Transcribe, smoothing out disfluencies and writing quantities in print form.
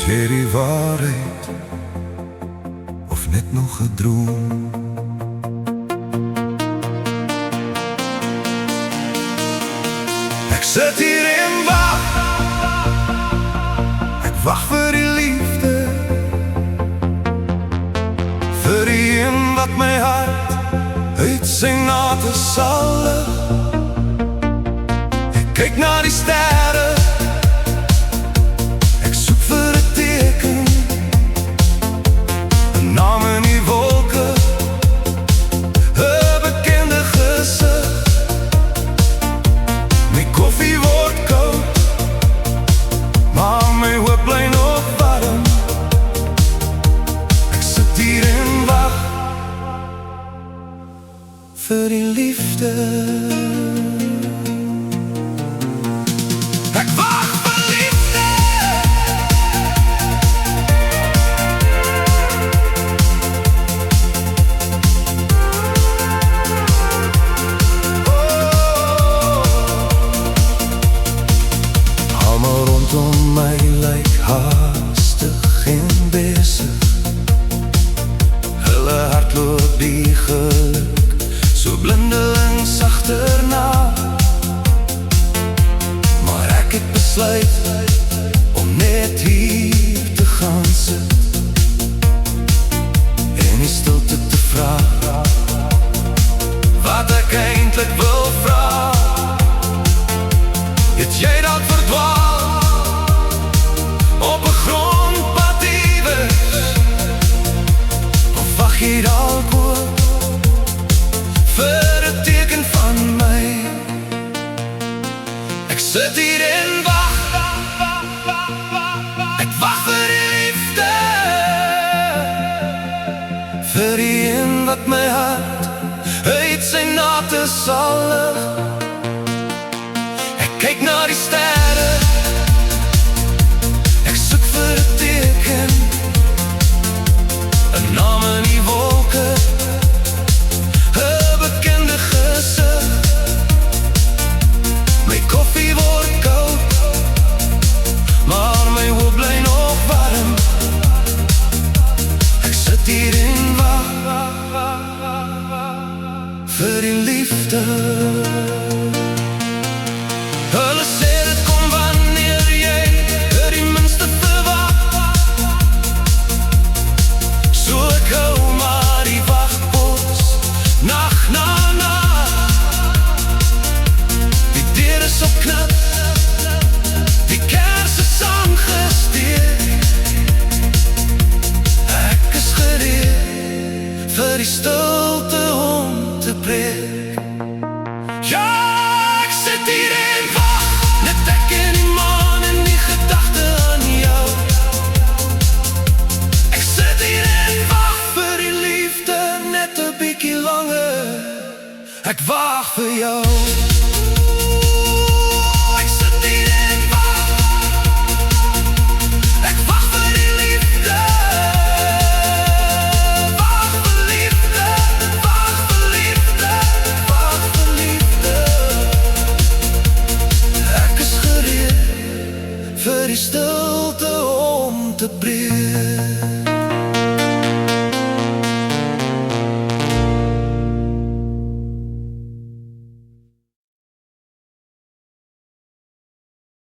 jy die waarheid of net nog 'n droom? Ek sit hier en wag, ek wag vir die liefde, vir die een wat my hart uit sy nate sal lig. Ek kyk na die sterre, ek soek vir 'n teken, 'n naam in die wolke, 'n bekende gesig. My koffie word koud, maar my hoop bly nog warm. Ek sit hier en wag vir die liefde. Ek wag vir liefde. Almal rondom my lyk haastig en besig. Hulle hardloop die geluk so blindelings agterna. Maar ek het besluit om net hier te gaan sit en die stilte te vra wat ek eintlik wil vra. Het jy dalk verdwaal op 'n grondpad iewers, of wag jy dalk ook vir 'n teken van my? Ek sit hier en wag, ek wag vir die liefde, vir die een wat my hart uit sy nate sal lig. Ek kyk na die sterre, ek soek vir 'n teken, 'n naam in die wolke, 'n bekende gesig. My koffie word koud, maar my hoop bly nog warm. Ek sit hier en wag vir die liefde. Hulle sê dit kom wanneer jy die minste verwag. So ek hou maar die wagpos, nag na nag. Die deur is op knap, die kers is aangesteek. Ek is gereed vir die stilte om te breek. Ja, ek sit hier en wag, net ek en die maan en die gedagte aan jou. Ek sit hier en wag vir die liefde, net 'n bietjie langer. Ek wag vir jou.